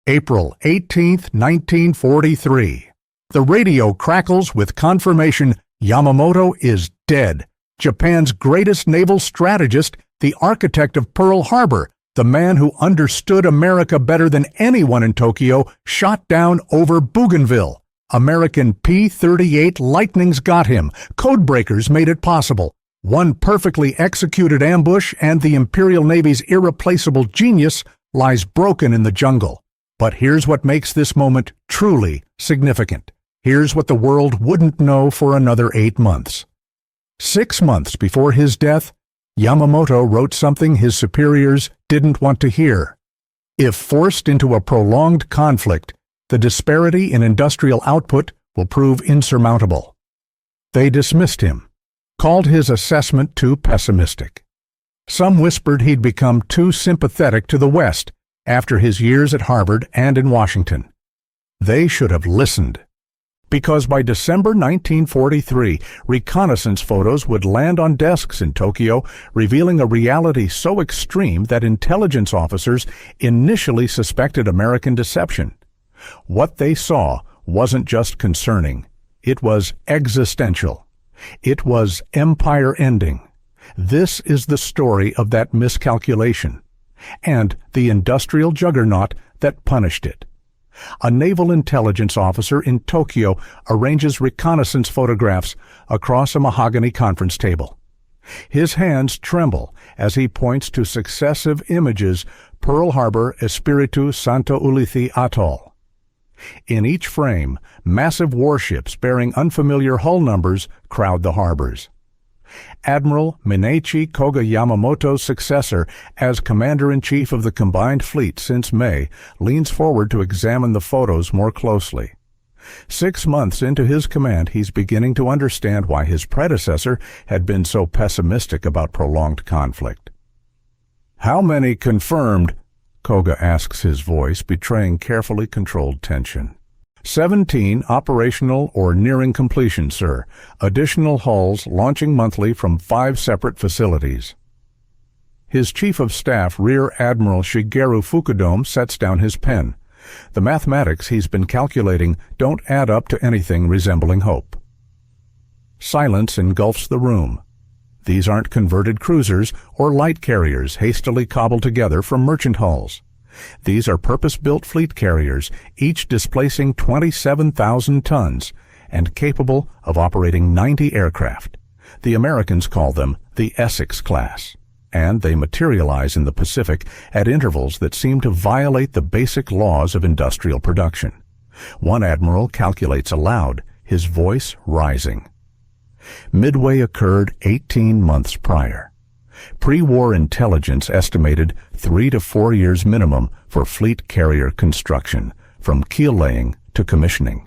April 18, 1943. The radio crackles with confirmation Yamamoto is dead. Japan's greatest naval strategist, the architect of Pearl Harbor, the man who understood America better than anyone in Tokyo, shot down over Bougainville. American P-38 Lightnings got him. Codebreakers made it possible. One perfectly executed ambush and the Imperial Navy's irreplaceable genius lies broken in the jungle. But here's what makes this moment truly significant. Here's what the world wouldn't know for another 8 months. 6 months before his death, Yamamoto wrote something his superiors didn't want to hear. If forced into a prolonged conflict, the disparity in industrial output will prove insurmountable. They dismissed him, called his assessment too pessimistic. Some whispered he'd become too sympathetic to the West after his years at Harvard and in Washington. They should have listened. Because by December 1943, reconnaissance photos would land on desks in Tokyo, revealing a reality so extreme that intelligence officers initially suspected American deception. What they saw wasn't just concerning. It was existential. It was empire-ending. This is the story of that miscalculation, and the industrial juggernaut that punished it. A naval intelligence officer in Tokyo arranges reconnaissance photographs across a mahogany conference table. His hands tremble as he points to successive images: Pearl Harbor, Espiritu Santo Ulithi Atoll. In each frame, massive warships bearing unfamiliar hull numbers crowd the harbors. Admiral Minechi Koga Yamamoto's successor as Commander-in-Chief of the Combined Fleet since May leans forward to examine the photos more closely. 6 months into his command, he's beginning to understand why his predecessor had been so pessimistic about prolonged conflict. "How many confirmed?" Koga asks, his voice betraying carefully controlled tension. 17 operational or nearing completion, sir. Additional hulls launching monthly from 5 separate facilities. His Chief of Staff, Rear Admiral Shigeru Fukudome, sets down his pen. The mathematics he's been calculating don't add up to anything resembling hope. Silence engulfs the room. These aren't converted cruisers or light carriers hastily cobbled together from merchant hulls. These are purpose-built fleet carriers, each displacing 27,000 tons and capable of operating 90 aircraft. The Americans call them the Essex-class, and they materialize in the Pacific at intervals that seem to violate the basic laws of industrial production. One admiral calculates aloud, his voice rising. Midway occurred 18 months prior. Pre-war intelligence estimated 3 to 4 years minimum for fleet carrier construction, from keel laying to commissioning.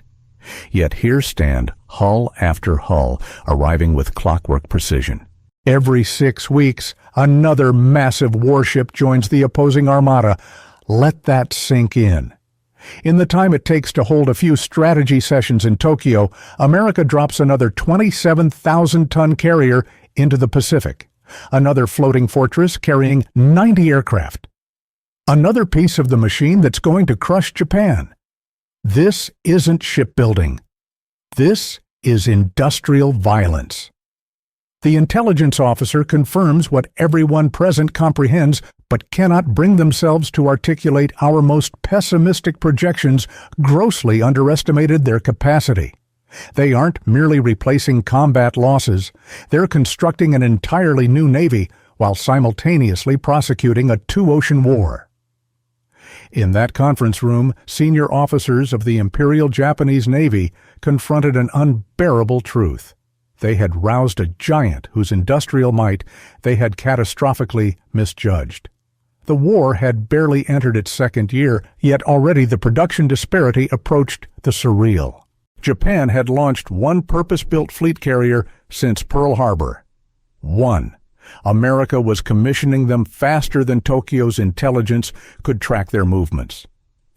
Yet here stand hull after hull, arriving with clockwork precision. Every 6 weeks, another massive warship joins the opposing armada. Let that sink in. In the time it takes to hold a few strategy sessions in Tokyo, America drops another 27,000-ton carrier into the Pacific. Another floating fortress carrying 90 aircraft. Another piece of the machine that's going to crush Japan. This isn't shipbuilding. This is industrial violence. The intelligence officer confirms what everyone present comprehends, but cannot bring themselves to articulate. Our most pessimistic projections grossly underestimated their capacity. They aren't merely replacing combat losses. They're constructing an entirely new navy while simultaneously prosecuting a two-ocean war. In that conference room, senior officers of the Imperial Japanese Navy confronted an unbearable truth. They had roused a giant whose industrial might they had catastrophically misjudged. The war had barely entered its second year, yet already the production disparity approached the surreal. Japan had launched one purpose-built fleet carrier since Pearl Harbor. One. America was commissioning them faster than Tokyo's intelligence could track their movements.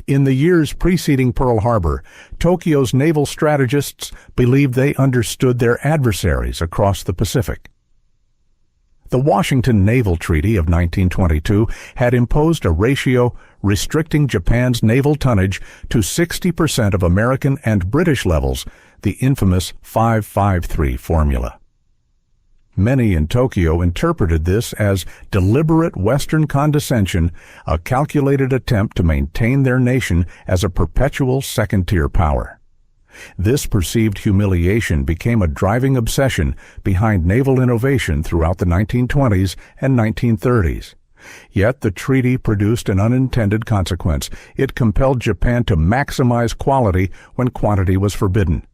In the years preceding Pearl Harbor, Tokyo's naval strategists believed they understood their adversaries across the Pacific. The Washington Naval Treaty of 1922 had imposed a ratio restricting Japan's naval tonnage to 60% of American and British levels, the infamous 553 formula. Many in Tokyo interpreted this as deliberate Western condescension, a calculated attempt to maintain their nation as a perpetual second-tier power. This perceived humiliation became a driving obsession behind naval innovation throughout the 1920s and 1930s. Yet the treaty produced an unintended consequence. It compelled Japan to maximize quality when quantity was forbidden.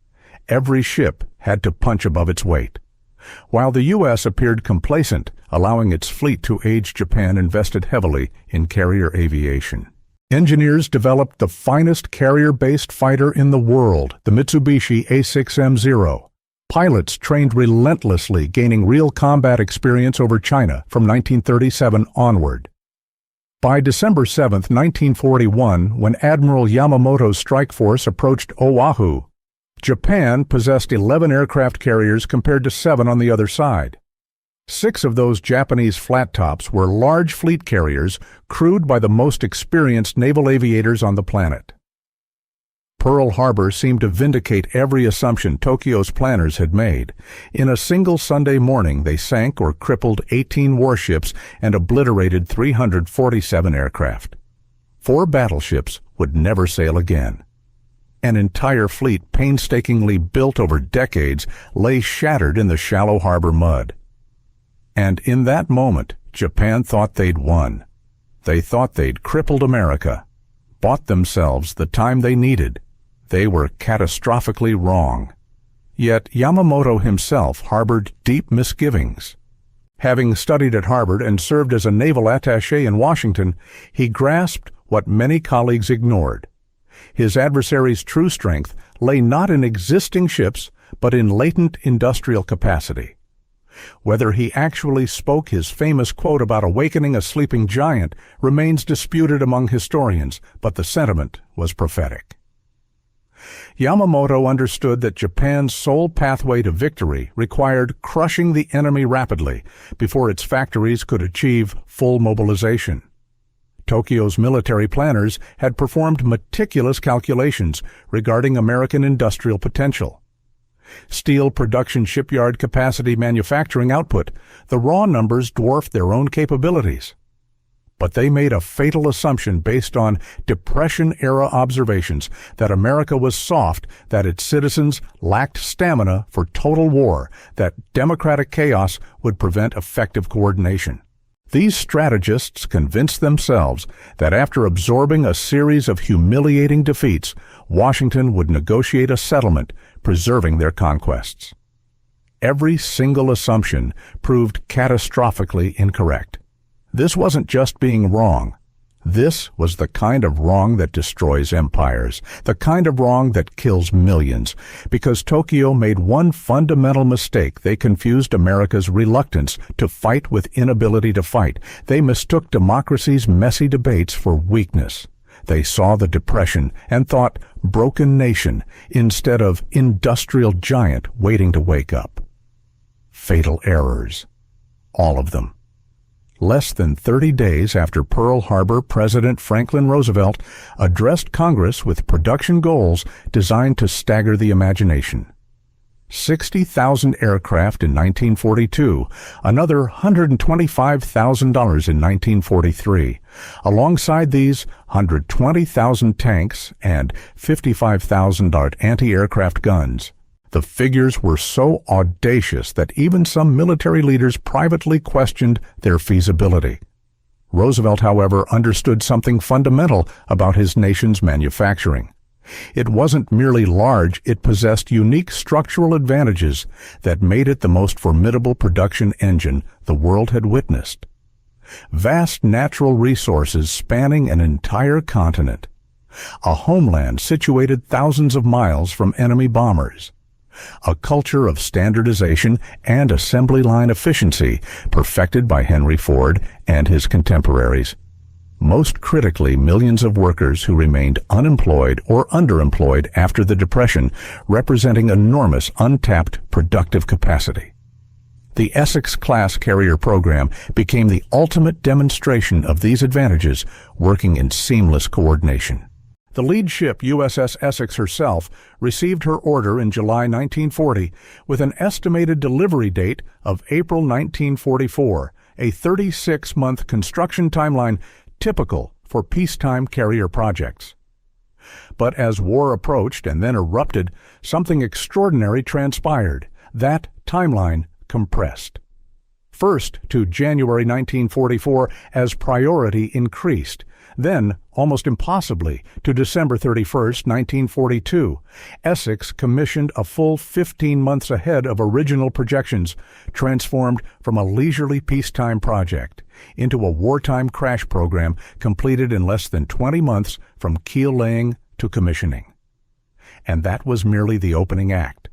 Every ship had to punch above its weight. While the U.S. appeared complacent, allowing its fleet to age, Japan invested heavily in carrier aviation. Engineers developed the finest carrier-based fighter in the world, the Mitsubishi A6M0. Pilots trained relentlessly, gaining real combat experience over China from 1937 onward. By December 7, 1941, when Admiral Yamamoto's strike force approached Oahu, Japan possessed 11 aircraft carriers compared to 7 on the other side. 6 of those Japanese flat-tops were large fleet carriers crewed by the most experienced naval aviators on the planet. Pearl Harbor seemed to vindicate every assumption Tokyo's planners had made. In a single Sunday morning, they sank or crippled 18 warships and obliterated 347 aircraft. 4 battleships would never sail again. An entire fleet, painstakingly built over decades, lay shattered in the shallow harbor mud. And in that moment, Japan thought they'd won. They thought they'd crippled America, bought themselves the time they needed. They were catastrophically wrong. Yet Yamamoto himself harbored deep misgivings. Having studied at Harvard and served as a naval attaché in Washington, he grasped what many colleagues ignored. His adversary's true strength lay not in existing ships, but in latent industrial capacity. Whether he actually spoke his famous quote about awakening a sleeping giant remains disputed among historians, but the sentiment was prophetic. Yamamoto understood that Japan's sole pathway to victory required crushing the enemy rapidly before its factories could achieve full mobilization. Tokyo's military planners had performed meticulous calculations regarding American industrial potential. Steel production, shipyard capacity, manufacturing output, the raw numbers dwarfed their own capabilities. But they made a fatal assumption based on Depression-era observations that America was soft, that its citizens lacked stamina for total war, that democratic chaos would prevent effective coordination. These strategists convinced themselves that after absorbing a series of humiliating defeats, Washington would negotiate a settlement, preserving their conquests. Every single assumption proved catastrophically incorrect. This wasn't just being wrong. This was the kind of wrong that destroys empires, the kind of wrong that kills millions. Because Tokyo made one fundamental mistake, they confused America's reluctance to fight with inability to fight. They mistook democracy's messy debates for weakness. They saw the Depression and thought broken nation instead of industrial giant waiting to wake up. Fatal errors. All of them. Less than 30 days after Pearl Harbor, President Franklin Roosevelt addressed Congress with production goals designed to stagger the imagination. 60,000 aircraft in 1942, another $125,000 in 1943. Alongside these, 120,000 tanks and 55,000 anti-aircraft guns. The figures were so audacious that even some military leaders privately questioned their feasibility. Roosevelt, however, understood something fundamental about his nation's manufacturing. It wasn't merely large, it possessed unique structural advantages that made it the most formidable production engine the world had witnessed. Vast natural resources spanning an entire continent. A homeland situated thousands of miles from enemy bombers. A culture of standardization and assembly line efficiency perfected by Henry Ford and his contemporaries. Most critically, millions of workers who remained unemployed or underemployed after the Depression, representing enormous untapped productive capacity. The Essex-class carrier program became the ultimate demonstration of these advantages, working in seamless coordination. The lead ship, USS Essex herself, received her order in July 1940 with an estimated delivery date of April 1944, a 36-month construction timeline typical for peacetime carrier projects. But as war approached and then erupted, something extraordinary transpired. That timeline compressed. First to January 1944 as priority increased, then, almost impossibly, to December 31, 1942, Essex commissioned a full 15 months ahead of original projections, transformed from a leisurely peacetime project into a wartime crash program completed in less than 20 months from keel laying to commissioning. And that was merely the opening act.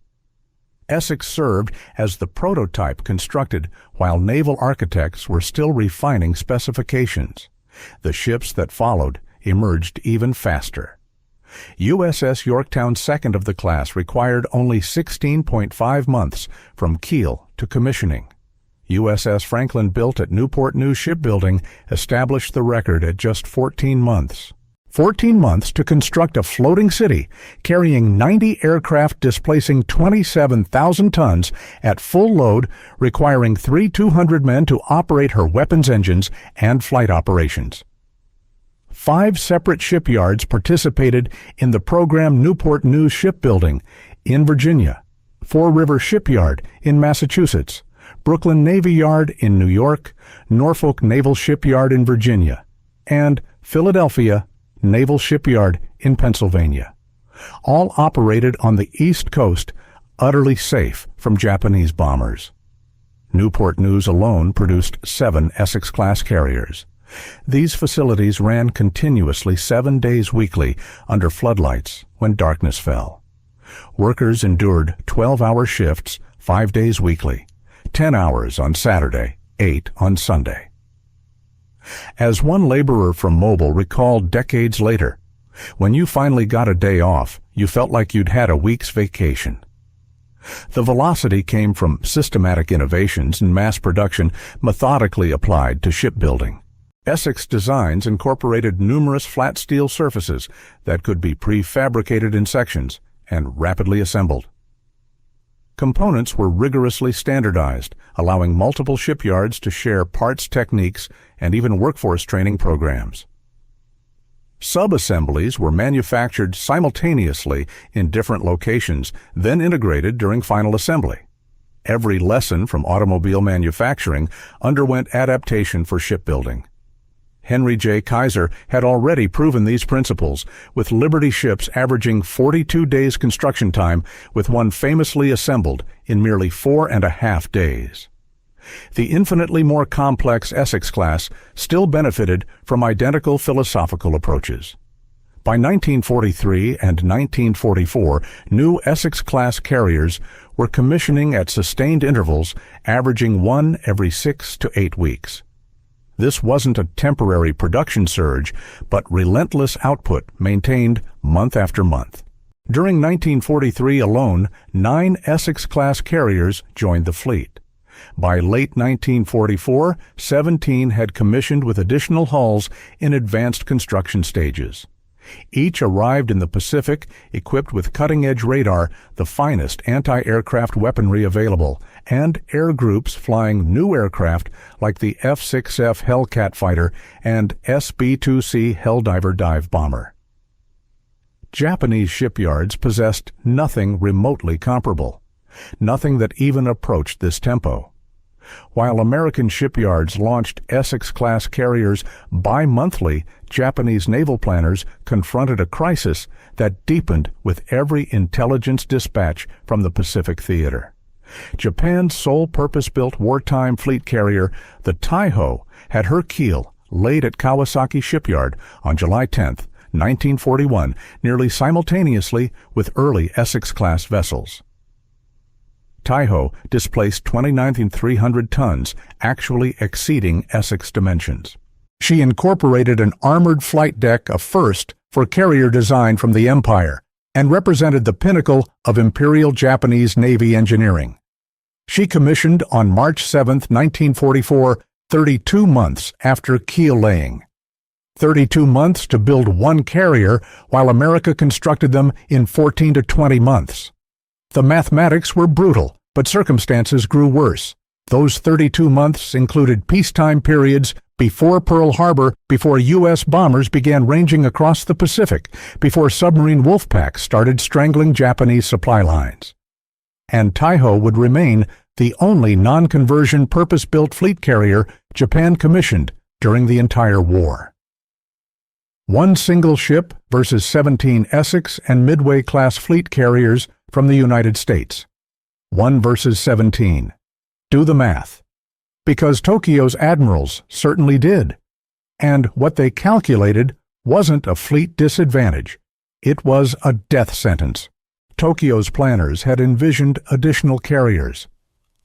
Essex served as the prototype constructed while naval architects were still refining specifications. The ships that followed emerged even faster. USS Yorktown, second of the class, required only 16.5 months from keel to commissioning. USS Franklin, built at Newport shipbuilding, established the record at just 14 months. 14 months to construct a floating city carrying 90 aircraft displacing 27,000 tons at full load, requiring 200 men to operate her weapons engines and flight operations. 5 separate shipyards participated in the program: Newport shipbuilding in Virginia, Fore River Shipyard in Massachusetts, Brooklyn Navy Yard in New York, Norfolk Naval Shipyard in Virginia, and Philadelphia Naval Shipyard in Pennsylvania. All operated on the East Coast, utterly safe from Japanese bombers. Newport News alone produced 7 Essex-class carriers. These facilities ran continuously 7 days weekly under floodlights when darkness fell. Workers endured 12-hour shifts 5 days weekly, 10 hours on Saturday, 8 on Sunday. As one laborer from Mobile recalled decades later, when you finally got a day off, you felt like you'd had a week's vacation. The velocity came from systematic innovations and mass production methodically applied to shipbuilding. Essex designs incorporated numerous flat steel surfaces that could be prefabricated in sections and rapidly assembled. Components were rigorously standardized, allowing multiple shipyards to share parts techniques and even workforce training programs. Sub-assemblies were manufactured simultaneously in different locations, then integrated during final assembly. Every lesson from automobile manufacturing underwent adaptation for shipbuilding. Henry J. Kaiser had already proven these principles, with Liberty ships averaging 42 days construction time, with one famously assembled in merely 4.5 days. The infinitely more complex Essex-class still benefited from identical philosophical approaches. By 1943 and 1944, new Essex-class carriers were commissioning at sustained intervals, averaging one every 6 to 8 weeks. This wasn't a temporary production surge, but relentless output maintained month after month. During 1943 alone, 9 Essex-class carriers joined the fleet. By late 1944, 17 had commissioned with additional hulls in advanced construction stages. Each arrived in the Pacific equipped with cutting-edge radar, the finest anti-aircraft weaponry available, and air groups flying new aircraft like the F-6F Hellcat fighter and SB-2C Helldiver dive bomber. Japanese shipyards possessed nothing remotely comparable, nothing that even approached this tempo. While American shipyards launched Essex-class carriers bi-monthly, Japanese naval planners confronted a crisis that deepened with every intelligence dispatch from the Pacific theater. Japan's sole purpose-built wartime fleet carrier, the Taiho, had her keel laid at Kawasaki Shipyard on July 10, 1941, nearly simultaneously with early Essex-class vessels. Taiho displaced 29,300 tons, actually exceeding Essex dimensions. She incorporated an armored flight deck, a first for carrier design from the Empire, and represented the pinnacle of Imperial Japanese Navy engineering. She commissioned on March 7, 1944, 32 months after keel laying. 32 months to build one carrier, while America constructed them in 14 to 20 months. The mathematics were brutal, but circumstances grew worse. Those 32 months included peacetime periods before Pearl Harbor, before U.S. bombers began ranging across the Pacific, before submarine wolf packs started strangling Japanese supply lines. And Taiho would remain the only non-conversion purpose-built fleet carrier Japan commissioned during the entire war. One single ship versus 17 Essex and Midway-class fleet carriers from the United States. 1 versus 17. Do the math. Because Tokyo's admirals certainly did. And what they calculated wasn't a fleet disadvantage. It was a death sentence. Tokyo's planners had envisioned additional carriers.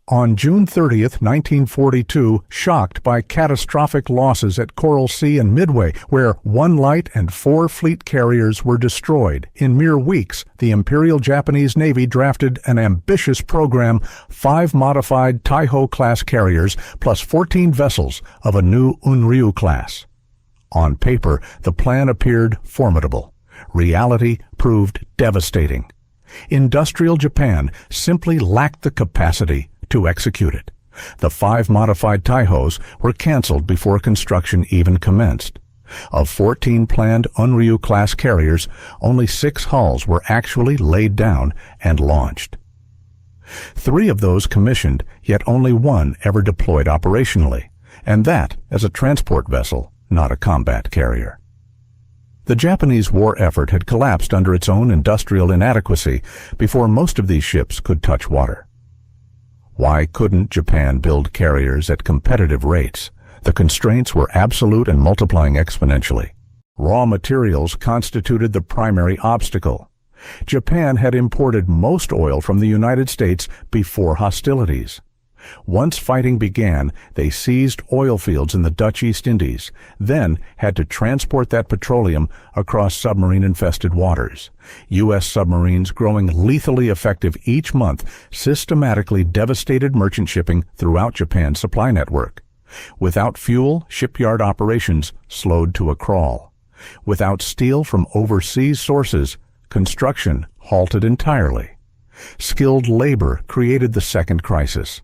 On June 30, 1942, shocked by catastrophic losses at Coral Sea and Midway, where 1 light and 4 fleet carriers were destroyed, in mere weeks, the Imperial Japanese Navy drafted an ambitious program, 5 modified Taiho-class carriers plus 14 vessels of a new Unryu class. On paper, the plan appeared formidable. Reality proved devastating. Industrial Japan simply lacked the capacity to execute it. The 5 modified Taihos were canceled before construction even commenced. Of 14 planned Unryu-class carriers, only 6 hulls were actually laid down and launched. 3 of those commissioned, yet only 1 ever deployed operationally, and that as a transport vessel, not a combat carrier. The Japanese war effort had collapsed under its own industrial inadequacy before most of these ships could touch water. Why couldn't Japan build carriers at competitive rates? The constraints were absolute and multiplying exponentially. Raw materials constituted the primary obstacle. Japan had imported most oil from the United States before hostilities. Once fighting began, they seized oil fields in the Dutch East Indies, then had to transport that petroleum across submarine-infested waters. U.S. submarines, growing lethally effective each month, systematically devastated merchant shipping throughout Japan's supply network. Without fuel, shipyard operations slowed to a crawl. Without steel from overseas sources, construction halted entirely. Skilled labor created the second crisis.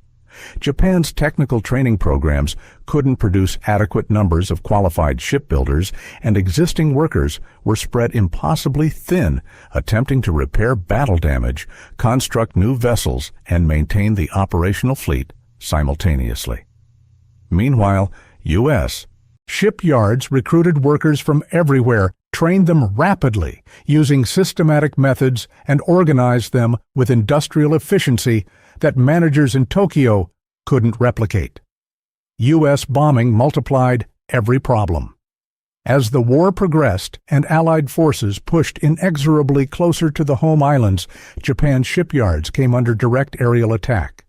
Japan's technical training programs couldn't produce adequate numbers of qualified shipbuilders, and existing workers were spread impossibly thin, attempting to repair battle damage, construct new vessels, and maintain the operational fleet simultaneously. Meanwhile, U.S. shipyards recruited workers from everywhere, trained them rapidly, using systematic methods, and organized them with industrial efficiency that managers in Tokyo couldn't replicate. U.S. bombing multiplied every problem. As the war progressed and Allied forces pushed inexorably closer to the home islands, Japan's shipyards came under direct aerial attack.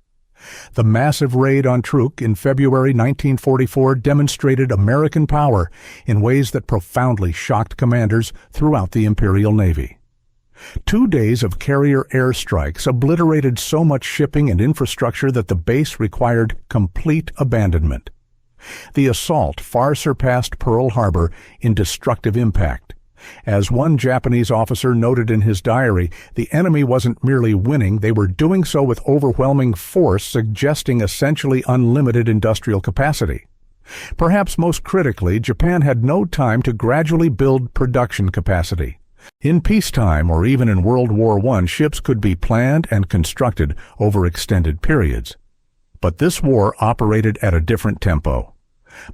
The massive raid on Truk in February 1944 demonstrated American power in ways that profoundly shocked commanders throughout the Imperial Navy. 2 days of carrier airstrikes obliterated so much shipping and infrastructure that the base required complete abandonment. The assault far surpassed Pearl Harbor in destructive impact. As one Japanese officer noted in his diary, the enemy wasn't merely winning, they were doing so with overwhelming force, suggesting essentially unlimited industrial capacity. Perhaps most critically, Japan had no time to gradually build production capacity. In peacetime or even in World War I, ships could be planned and constructed over extended periods. But this war operated at a different tempo.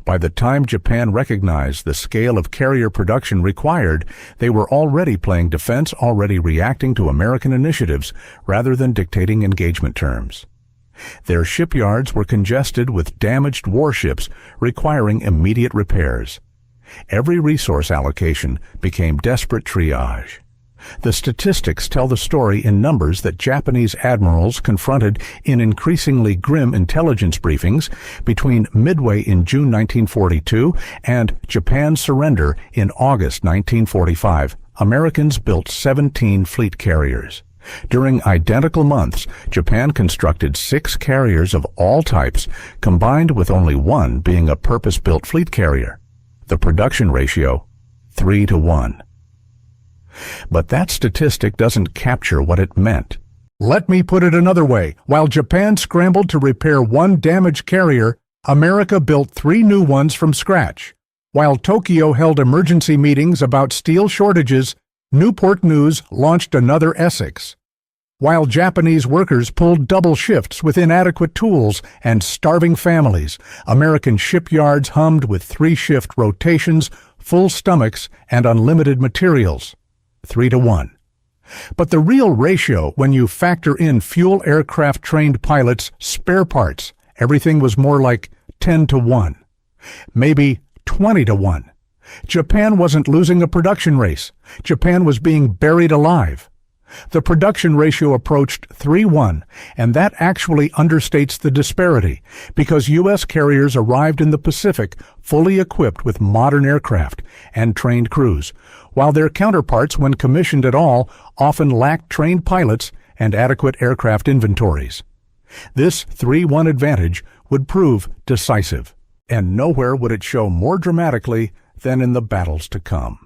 By the time Japan recognized the scale of carrier production required, they were already playing defense, already reacting to American initiatives rather than dictating engagement terms. Their shipyards were congested with damaged warships requiring immediate repairs. Every resource allocation became desperate triage. The statistics tell the story in numbers that Japanese admirals confronted in increasingly grim intelligence briefings between Midway in June 1942 and Japan's surrender in August 1945. Americans built 17 fleet carriers. During identical months, Japan constructed 6 carriers of all types, combined with only one being a purpose-built fleet carrier. The production ratio, 3-to-1. But that statistic doesn't capture what it meant. Let me put it another way. While Japan scrambled to repair one damaged carrier, America built 3 new ones from scratch. While Tokyo held emergency meetings about steel shortages, Newport News launched another Essex. While Japanese workers pulled double shifts with inadequate tools and starving families, American shipyards hummed with 3-shift rotations, full stomachs, and unlimited materials. 3-to-1. But the real ratio, when you factor in fuel aircraft trained pilots, spare parts, everything was more like 10-to-1. Maybe 20-to-1. Japan wasn't losing a production race. Japan was being buried alive. The production ratio approached 3-1, and that actually understates the disparity, because U.S. carriers arrived in the Pacific fully equipped with modern aircraft and trained crews, while their counterparts, when commissioned at all, often lacked trained pilots and adequate aircraft inventories. This 3-1 advantage would prove decisive, and nowhere would it show more dramatically than in the battles to come.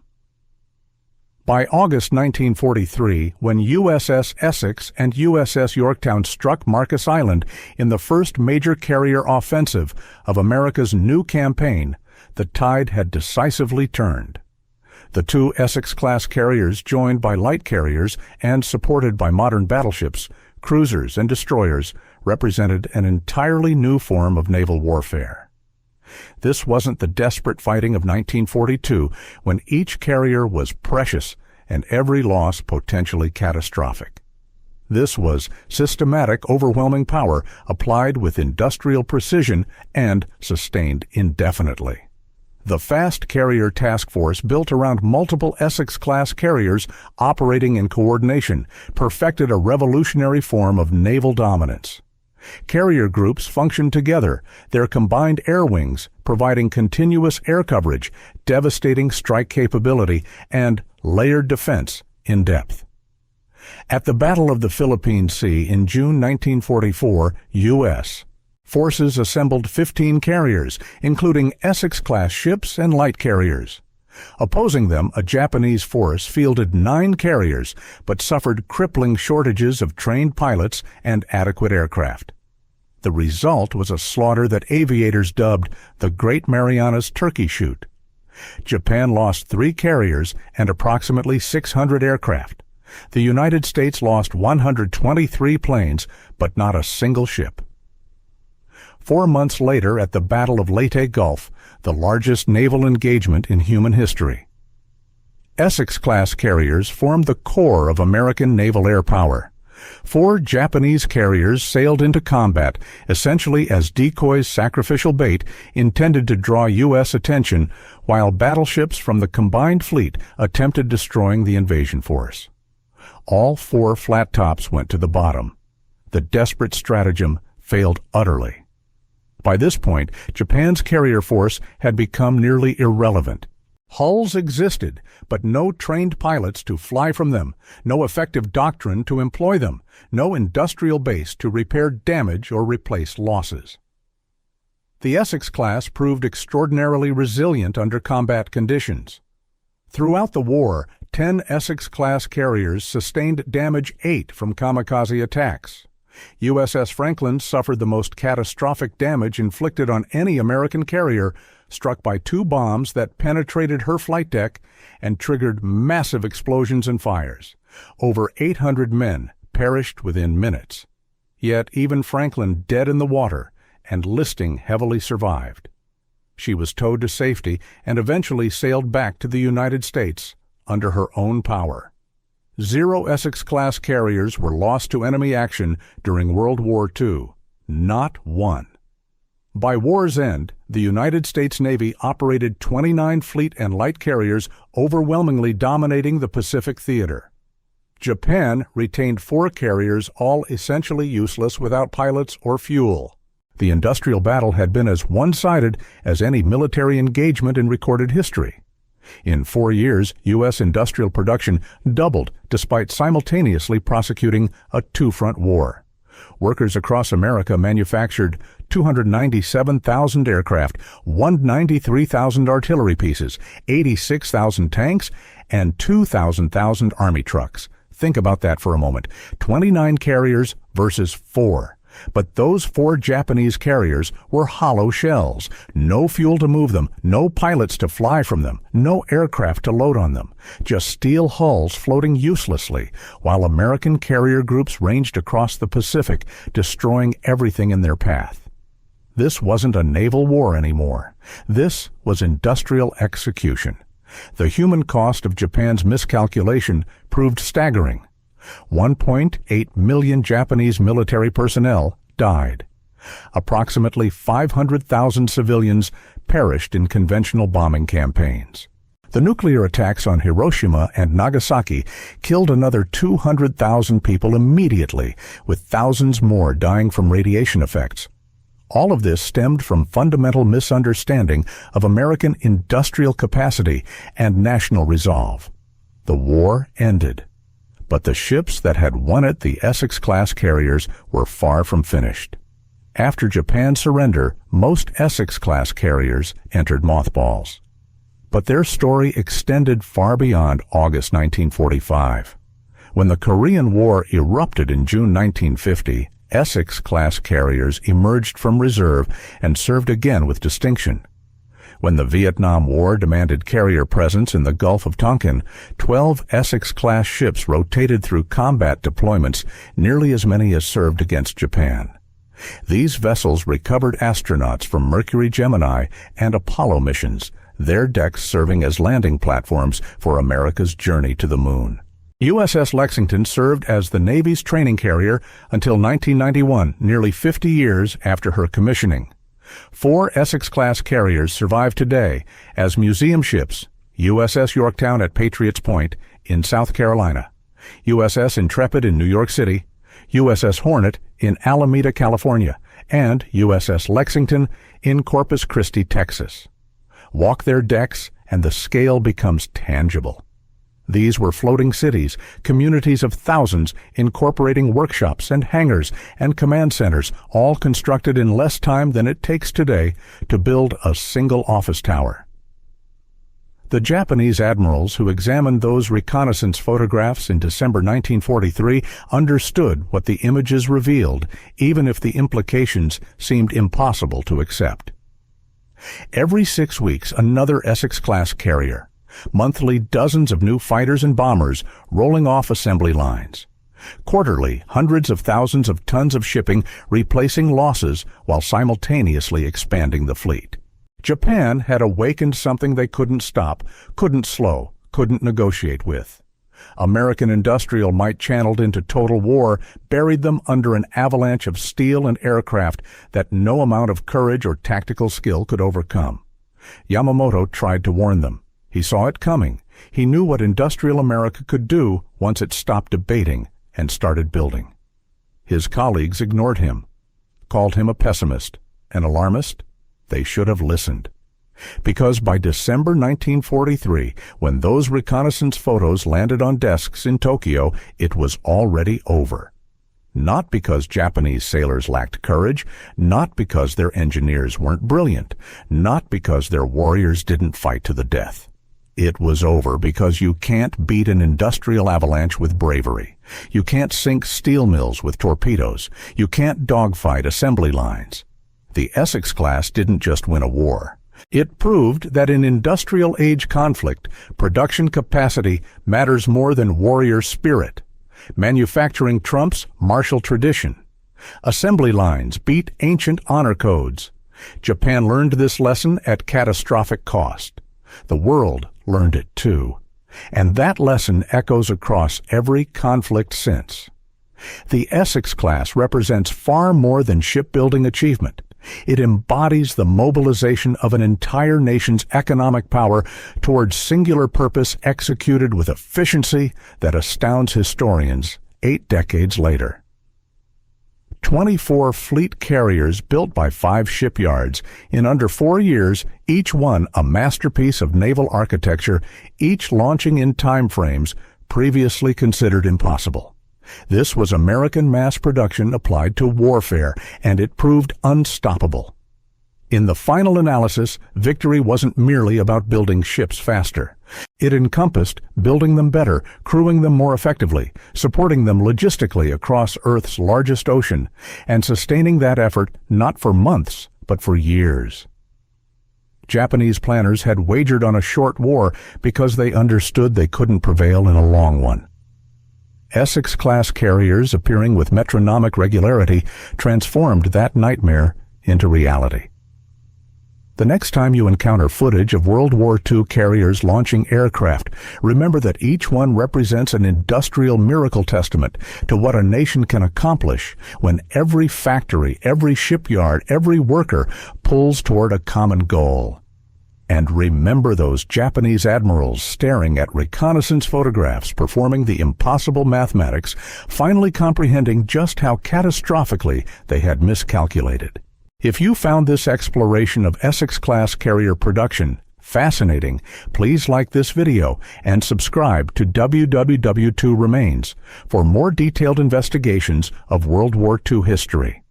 By August 1943, when USS Essex and USS Yorktown struck Marcus Island in the first major carrier offensive of America's new campaign, the tide had decisively turned. The 2 Essex-class carriers, joined by light carriers and supported by modern battleships, cruisers, and destroyers, represented an entirely new form of naval warfare. This wasn't the desperate fighting of 1942, when each carrier was precious and every loss potentially catastrophic. This was systematic, overwhelming power applied with industrial precision and sustained indefinitely. The Fast Carrier Task Force, built around multiple Essex-class carriers operating in coordination, perfected a revolutionary form of naval dominance. Carrier groups functioned together, their combined air wings providing continuous air coverage, devastating strike capability, and layered defense in depth. At the Battle of the Philippine Sea in June 1944, U.S. forces assembled 15 carriers, including Essex-class ships and light carriers. Opposing them, a Japanese force fielded 9 carriers, but suffered crippling shortages of trained pilots and adequate aircraft. The result was a slaughter that aviators dubbed the Great Marianas Turkey Shoot. Japan lost 3 carriers and approximately 600 aircraft. The United States lost 123 planes, but not a single ship. 4 months later, at the Battle of Leyte Gulf, the largest naval engagement in human history, Essex-class carriers formed the core of American naval air power. 4 Japanese carriers sailed into combat, essentially as decoys, sacrificial bait, intended to draw U.S. attention, while battleships from the combined fleet attempted destroying the invasion force. All 4 flat tops went to the bottom. The desperate stratagem failed utterly. By this point, Japan's carrier force had become nearly irrelevant. Hulls existed, but no trained pilots to fly from them, no effective doctrine to employ them, no industrial base to repair damage or replace losses. The Essex-class proved extraordinarily resilient under combat conditions. Throughout the war, 10 Essex-class carriers sustained damage 8 from kamikaze attacks. USS Franklin suffered the most catastrophic damage inflicted on any American carrier, struck by 2 bombs that penetrated her flight deck and triggered massive explosions and fires. Over 800 men perished within minutes. Yet even Franklin, dead in the water and listing heavily, survived. She was towed to safety and eventually sailed back to the United States under her own power. 0 Essex-class carriers were lost to enemy action during World War II. Not one. By war's end, the United States Navy operated 29 fleet and light carriers, overwhelmingly dominating the Pacific theater. Japan retained 4 carriers, all essentially useless without pilots or fuel. The industrial battle had been as one-sided as any military engagement in recorded history. In 4 years, U.S. industrial production doubled despite simultaneously prosecuting a two-front war. Workers across America manufactured 297,000 aircraft, 193,000 artillery pieces, 86,000 tanks, and 2,000 Army trucks. Think about that for a moment. 29 carriers versus 4. But those 4 Japanese carriers were hollow shells. No fuel to move them, no pilots to fly from them, no aircraft to load on them. Just steel hulls floating uselessly, while American carrier groups ranged across the Pacific, destroying everything in their path. This wasn't a naval war anymore. This was industrial execution. The human cost of Japan's miscalculation proved staggering. 1.8 million Japanese military personnel died. Approximately 500,000 civilians perished in conventional bombing campaigns. The nuclear attacks on Hiroshima and Nagasaki killed another 200,000 people immediately, with thousands more dying from radiation effects. All of this stemmed from fundamental misunderstanding of American industrial capacity and national resolve. The war ended. But the ships that had won it, the Essex-class carriers, were far from finished. After Japan's surrender, most Essex-class carriers entered mothballs. But their story extended far beyond August 1945. When the Korean War erupted in June 1950, Essex-class carriers emerged from reserve and served again with distinction. When the Vietnam War demanded carrier presence in the Gulf of Tonkin, 12 Essex-class ships rotated through combat deployments, nearly as many as served against Japan. These vessels recovered astronauts from Mercury Gemini and Apollo missions, their decks serving as landing platforms for America's journey to the moon. USS Lexington served as the Navy's training carrier until 1991, nearly 50 years after her commissioning. 4 Essex-class carriers survive today as museum ships: USS Yorktown at Patriots Point in South Carolina, USS Intrepid in New York City, USS Hornet in Alameda, California, and USS Lexington in Corpus Christi, Texas. Walk their decks and the scale becomes tangible. These were floating cities, communities of thousands incorporating workshops and hangars and command centers, all constructed in less time than it takes today to build a single office tower. The Japanese admirals who examined those reconnaissance photographs in December 1943 understood what the images revealed, even if the implications seemed impossible to accept. Every 6 weeks, another Essex-class carrier. Monthly, dozens of new fighters and bombers rolling off assembly lines. Quarterly, hundreds of thousands of tons of shipping replacing losses while simultaneously expanding the fleet. Japan had awakened something they couldn't stop, couldn't slow, couldn't negotiate with. American industrial might channeled into total war buried them under an avalanche of steel and aircraft that no amount of courage or tactical skill could overcome. Yamamoto tried to warn them. He saw it coming. He knew what industrial America could do once it stopped debating and started building. His colleagues ignored him, called him a pessimist, an alarmist. They should have listened. Because by December 1943, when those reconnaissance photos landed on desks in Tokyo, it was already over. Not because Japanese sailors lacked courage, not because their engineers weren't brilliant, not because their warriors didn't fight to the death. It was over because you can't beat an industrial avalanche with bravery. You can't sink steel mills with torpedoes. You can't dogfight assembly lines. The Essex-class didn't just win a war. It proved that in industrial age conflict, production capacity matters more than warrior spirit. Manufacturing trumps martial tradition. Assembly lines beat ancient honor codes. Japan learned this lesson at catastrophic cost. The world learned it too. And that lesson echoes across every conflict since. The Essex-class represents far more than shipbuilding achievement. It embodies the mobilization of an entire nation's economic power towards singular purpose executed with efficiency that astounds historians 8 decades later. 24 fleet carriers built by 5 shipyards. In under 4 years, each one a masterpiece of naval architecture, each launching in time frames previously considered impossible. This was American mass production applied to warfare, and it proved unstoppable. In the final analysis, victory wasn't merely about building ships faster. It encompassed building them better, crewing them more effectively, supporting them logistically across Earth's largest ocean, and sustaining that effort not for months, but for years. Japanese planners had wagered on a short war because they understood they couldn't prevail in a long one. Essex-class carriers appearing with metronomic regularity transformed that nightmare into reality. The next time you encounter footage of World War II carriers launching aircraft, remember that each one represents an industrial miracle testament to what a nation can accomplish when every factory, every shipyard, every worker pulls toward a common goal. And remember those Japanese admirals staring at reconnaissance photographs performing the impossible mathematics, finally comprehending just how catastrophically they had miscalculated. If you found this exploration of Essex-class carrier production fascinating, please like this video and subscribe to WWII Remains for more detailed investigations of World War II history.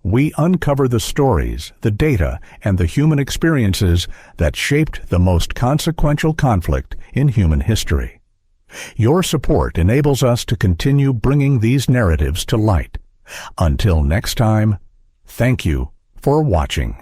We uncover the stories, the data, and the human experiences that shaped the most consequential conflict in human history. Your support enables us to continue bringing these narratives to light. Until next time, thank you for watching.